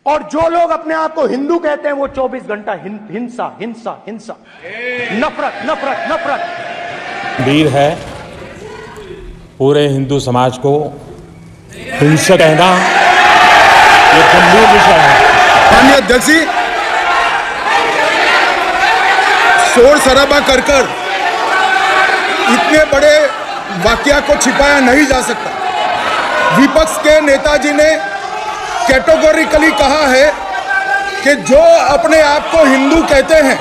और जो लोग अपने आप को हिंदू कहते हैं वो 24 घंटा हिंसा हिंसा हिंसा, नफरत नफरत नफरत। वीर है पूरे हिंदू समाज को हिंसक कहना ये गंभीर विषय है। माननीय अध्यक्ष जी, शोर शराबा कर इतने बड़े वाकया को छिपाया नहीं जा सकता। विपक्ष के नेताजी ने कैटेगोरिकली कहा है कि जो अपने आप को हिंदू कहते हैं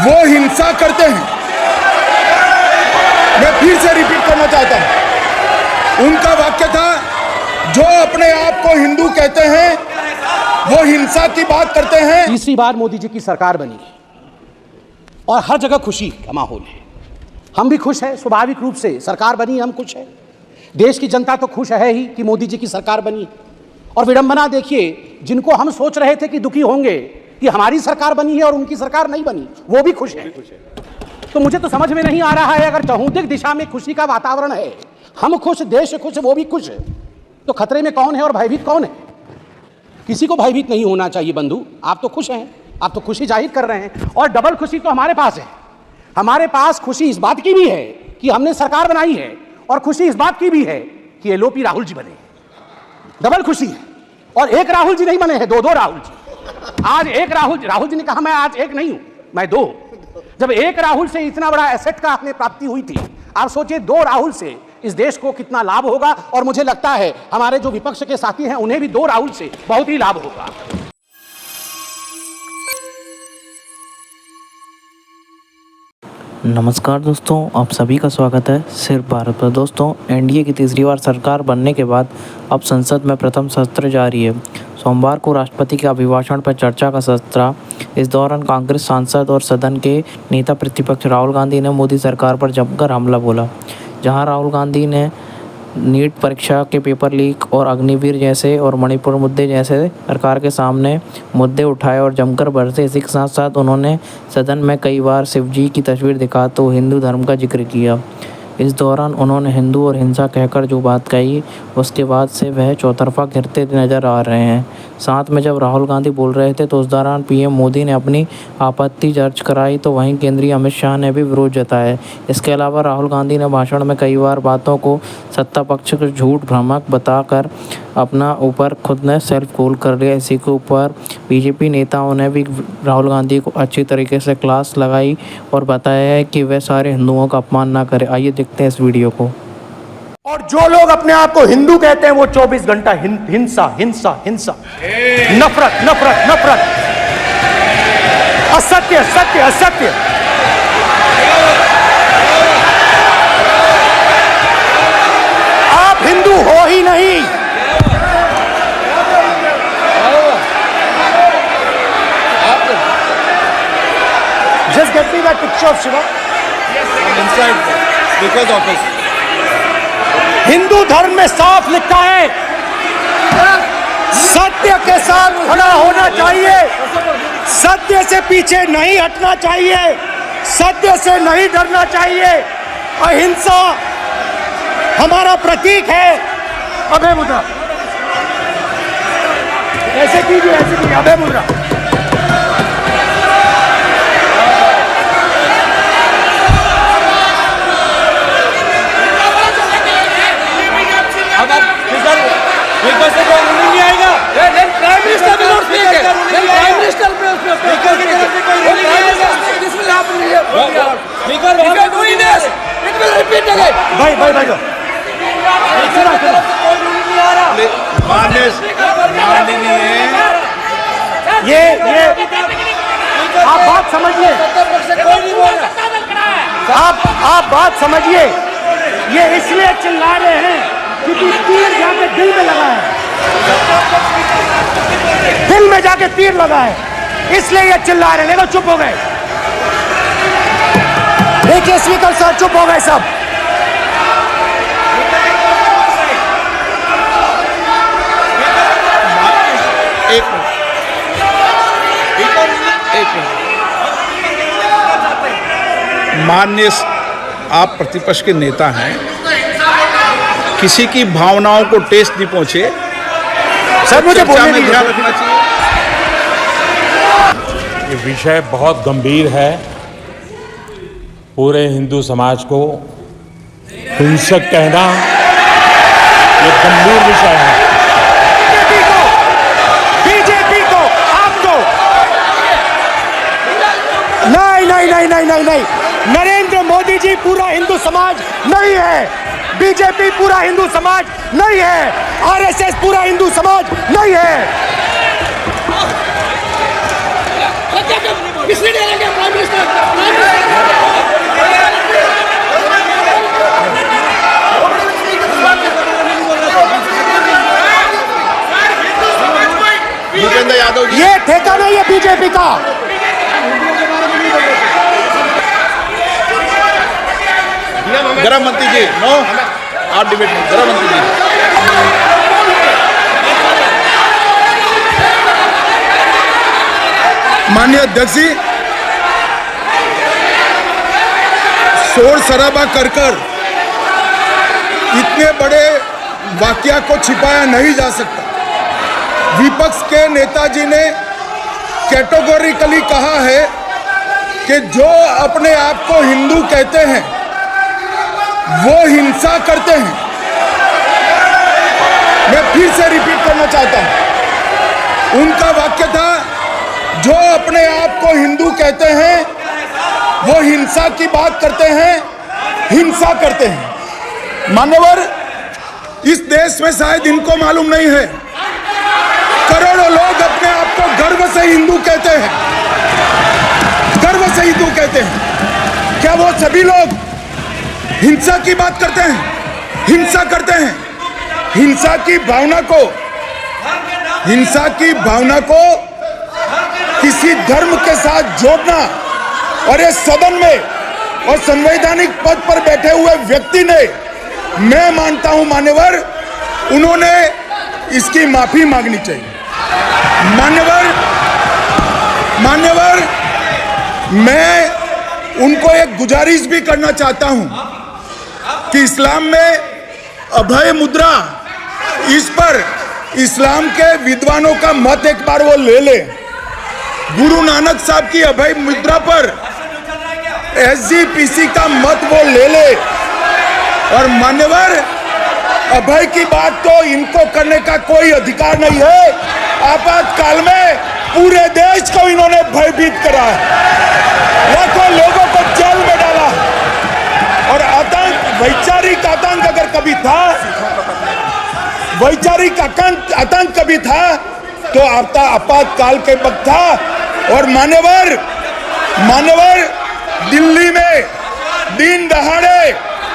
वो हिंसा करते हैं। मैं फिर से रिपीट करना चाहता हूं, उनका वाक्य था जो अपने आप को हिंदू कहते हैं वो हिंसा की बात करते हैं। तीसरी बार मोदी जी की सरकार बनी है और हर जगह खुशी का माहौल है। हम भी खुश हैं, स्वाभाविक रूप से सरकार बनी, हम खुश हैं। देश की जनता तो खुश है ही कि मोदी जी की सरकार बनी। और विडंबना देखिए, जिनको हम सोच रहे थे कि दुखी होंगे कि हमारी सरकार बनी है और उनकी सरकार नहीं बनी, वो भी खुश है। तो मुझे तो समझ में नहीं आ रहा है, अगर चहुंमुखी दिशा में खुशी का वातावरण है, हम खुश, देश खुश, वो भी खुश है, तो खतरे में कौन है और भयभीत कौन है? किसी को भयभीत नहीं होना चाहिए बंधु। आप तो खुश हैं, आप तो खुशी जाहिर कर रहे हैं, और डबल खुशी तो हमारे पास है। हमारे पास खुशी इस बात की भी है कि हमने सरकार बनाई है, और खुशी इस बात की भी है कि एलओपी राहुल जी बने। डबल खुशी है। और एक राहुल जी नहीं बने हैं, दो राहुल जी। आज एक राहुल जी ने कहा मैं आज एक नहीं हूं, मैं दो। जब एक राहुल से इतना बड़ा एसेट का आपने प्राप्ति हुई थी, आप सोचिए दो राहुल से इस देश को कितना लाभ होगा। और मुझे लगता है हमारे जो विपक्ष के साथी हैं उन्हें भी दो राहुल से बहुत ही लाभ होगा। नमस्कार दोस्तों, आप सभी का स्वागत है सिर्फ भारत पर। दोस्तों, एनडीए की तीसरी बार सरकार बनने के बाद अब संसद में प्रथम सत्र जारी है। सोमवार को राष्ट्रपति के अभिभाषण पर चर्चा का सत्र। इस दौरान कांग्रेस सांसद और सदन के नेता प्रतिपक्ष राहुल गांधी ने मोदी सरकार पर जमकर हमला बोला। जहां राहुल गांधी ने नीट परीक्षा के पेपर लीक और अग्निवीर जैसे और मणिपुर मुद्दे जैसे सरकार के सामने मुद्दे उठाए और जमकर बरसे। इसी के साथ साथ उन्होंने सदन में कई बार शिवजी की तस्वीर दिखा तो हिंदू धर्म का जिक्र किया। इस दौरान उन्होंने हिंदू और हिंसा कहकर जो बात कही, उसके बाद से वह चौतरफा घिरते नजर आ रहे हैं। साथ में जब राहुल गांधी बोल रहे थे तो उस दौरान पीएम मोदी ने अपनी आपत्ति दर्ज कराई, तो वहीं केंद्रीय अमित शाह ने भी विरोध जताया। इसके अलावा राहुल गांधी ने भाषण में कई बार बातों को सत्ता पक्ष को झूठ भ्रामक बताकर अपना ऊपर खुद ने सेल्फ गोल कर लिया। इसी के ऊपर बीजेपी नेताओं ने भी राहुल गांधी को अच्छी तरीके से क्लास लगाई और बताया है कि वह सारे हिंदुओं का अपमान ना करे। आइए देखते हैं इस वीडियो को। और जो लोग अपने आप को हिंदू कहते हैं वो 24 घंटा हिंसा हिंसा हिंसा, नफरत नफरत नफरत, असत्य सत्य असत्य। आप हिंदू हो ही नहीं। Just get me that picture of Shiva. inside because of us. Hindu धर्म में साफ लिखा है, सत्य के साथ खड़ा होना चाहिए, सत्य से पीछे नहीं हटना चाहिए, सत्य से नहीं डरना चाहिए। अहिंसा हमारा प्रतीक है। अभय मुद्रा ऐसे कीजिए, ऐसे कीजिए, अभय मुद्रा। नहीं आएगा। प्राइम मिनिस्टर भी नोट नहीं है। प्राइम मिनिस्टर भी स्पीकर की तरफ से कोई नहीं आएगा। This will happen here. Speaker will do this, it will repeat again. भाई ये आप बात समझिए, आप बात समझिए। ये इसलिए चिल्ला रहे हैं क्योंकि तीर जाके दिल में लगा है, दिल में जाके तीर लगा है, इसलिए ये चिल्ला रहे हैं। देखो चुप हो गए, देखिए स्पीकर सर चुप हो गए सब। एक माननीय आप प्रतिपक्ष के नेता हैं, किसी की भावनाओं को ठेस नहीं पहुंचे, सर मुझे चर्चा बोलने में दीजिए। ध्यान रखना चाहिए। ये विषय बहुत गंभीर है। पूरे हिंदू समाज को हिंसक कहना ये गंभीर विषय है। बीजेपी को आपको नहीं, नरेंद्र मोदी जी पूरा हिंदू समाज नहीं है, बीजेपी पूरा हिंदू समाज नहीं है, आरएसएस पूरा हिंदू समाज नहीं है। भूपेंद्र यादव जी, ये ठेका नहीं है बीजेपी का। गृह मंत्री जी, नो आप डिबेट में, गृह मंत्री जी। माननीय अध्यक्ष जी, शोर शराबा कर इतने बड़े वाकया को छिपाया नहीं जा सकता। विपक्ष के नेताजी ने कैटेगोरिकली कहा है कि जो अपने आप को हिंदू कहते हैं वो हिंसा करते हैं। मैं फिर से रिपीट करना चाहता हूं, उनका वाक्य था जो अपने आप को हिंदू कहते हैं वो हिंसा की बात करते हैं, हिंसा करते हैं। मान्यवर, इस देश में शायद इनको मालूम नहीं है, करोड़ों लोग अपने आप को गर्व से हिंदू कहते हैं, गर्व से हिंदू कहते हैं। क्या वो सभी लोग हिंसा की बात करते हैं, हिंसा करते हैं? हिंसा की भावना को किसी धर्म के साथ जोड़ना, और इस सदन में और संवैधानिक पद पर बैठे हुए व्यक्ति ने, मैं मानता हूं मान्यवर, उन्होंने इसकी माफी मांगनी चाहिए। मान्यवर, मैं उनको एक गुजारिश भी करना चाहता हूं कि इस्लाम में अभय मुद्रा, इस पर इस्लाम के विद्वानों का मत एक बार वो ले ले। गुरु नानक साहब की अभय मुद्रा पर एसजीपीसी का मत वो ले ले। और मान्यवर, अभय की बात तो इनको करने का कोई अधिकार नहीं है। आपातकाल में पूरे देश को इन्होंने भयभीत करा है, लाखों लोगों को जेल में डाला, और आतंक, वैचारिक आतंक अगर कभी था, वैचारिक आतंक कभी था तो आपातकाल के वक्त था। और मान्यवर, दिल्ली में दिन दहाड़े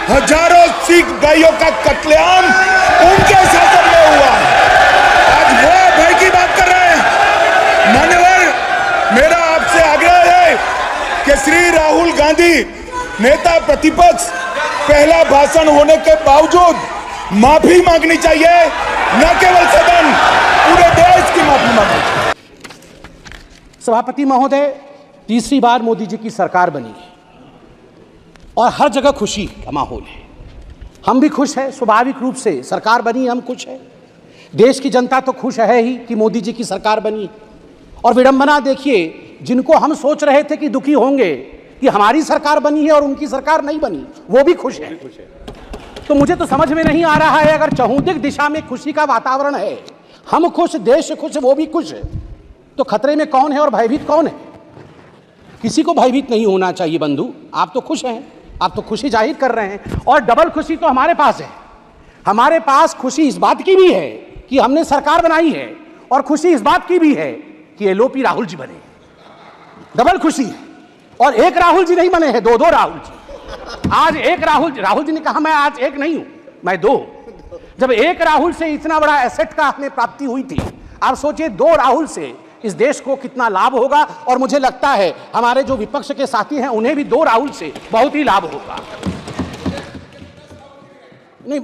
हजारों सिख भाइयों का कत्लेआम उनके शासन में हुआ। आज वो भय की बात कर रहे हैं। मान्यवर, मेरा आपसे आग्रह है कि श्री राहुल गांधी, नेता प्रतिपक्ष, पहला भाषण होने के बावजूद माफी मांगनी चाहिए, न केवल सदन, पूरे देश की माफी मांगनी चाहिए। सभापति महोदय, तीसरी बार मोदी जी की सरकार बनी है और हर जगह खुशी का माहौल है। हम भी खुश हैं, स्वाभाविक रूप से सरकार बनी, हम खुश हैं। देश की जनता तो खुश है ही कि मोदी जी की सरकार बनी। और विडंबना देखिए, जिनको हम सोच रहे थे कि दुखी होंगे कि हमारी सरकार बनी है और उनकी सरकार नहीं बनी, वो भी खुश है। तो मुझे तो समझ में नहीं आ रहा है, अगर चहुंदिक दिशा में खुशी का वातावरण है, हम खुश, देश खुश, वो भी खुश है, तो खतरे में कौन है और भयभीत कौन है? किसी को भयभीत नहीं होना चाहिए बंधु। आप तो खुश हैं, आप तो खुशी जाहिर कर रहे हैं, और डबल खुशी तो हमारे पास है। हमारे पास खुशी इस बात की भी है कि हमने सरकार बनाई है, और खुशी इस बात की भी है कि एलओपी राहुल जी बने। डबल खुशी है। और एक राहुल जी नहीं बने हैं, दो राहुल जी। आज एक राहुल जी ने कहा मैं आज एक नहीं हूं, मैं दो। जब एक राहुल से इतना बड़ा एसेट का हमें प्राप्ति हुई थी, आप सोचिए दो राहुल से इस देश को कितना लाभ होगा। और मुझे लगता है हमारे जो विपक्ष के साथी हैं उन्हें भी दो राहुल से बहुत ही लाभ होगा। नहीं,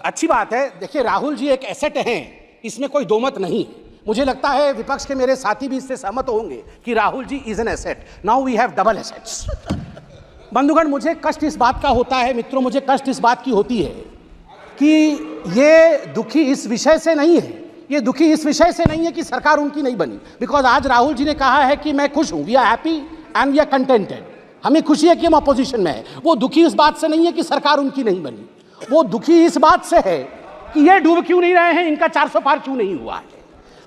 अच्छी बात है। देखिए, राहुल जी एक एसेट हैं, इसमें कोई दो मत नहीं। मुझे लगता है विपक्ष के मेरे साथी भी इससे सहमत होंगे कि Rahul ji is an asset. Now we have double assets. बंधुगण, मुझे कष्ट इस बात का होता है, मित्रों, मुझे कष्ट इस बात की होती है कि ये दुखी इस विषय से नहीं है ये दुखी इस विषय से नहीं है कि सरकार उनकी नहीं बनी, बिकॉज आज राहुल जी ने कहा है कि मैं खुश हूं, we are happy and we are contented, हमें खुशी है कि हम अपोजिशन में है। वो दुखी इस बात से नहीं है कि सरकार उनकी नहीं बनी, वो दुखी इस बात से है कि ये डूब क्यों नहीं रहे हैं, इनका 400 पार क्यों नहीं हुआ है।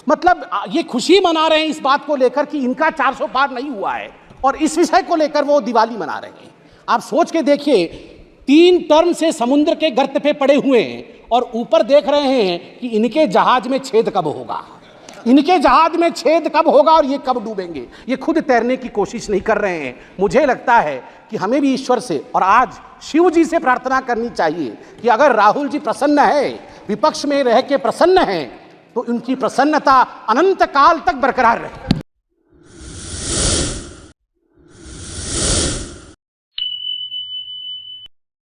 मतलब ये खुशी मना रहे हैं इस बात को लेकर कि इनका 400 पार नहीं हुआ है, और इस विषय को लेकर वो दिवाली मना रहे हैं। आप सोच के देखिए, 3 टर्म से समुद्र के गर्त पे पड़े हुए हैं और ऊपर देख रहे हैं कि इनके जहाज में छेद कब होगा, इनके जहाज में छेद कब होगा और ये कब डूबेंगे। ये खुद तैरने की कोशिश नहीं कर रहे हैं। मुझे लगता है कि हमें भी ईश्वर से और आज शिव जी से प्रार्थना करनी चाहिए कि अगर राहुल जी प्रसन्न है, विपक्ष में रह के प्रसन्न हैं, तो उनकी प्रसन्नता अनंत काल तक बरकरार रहे।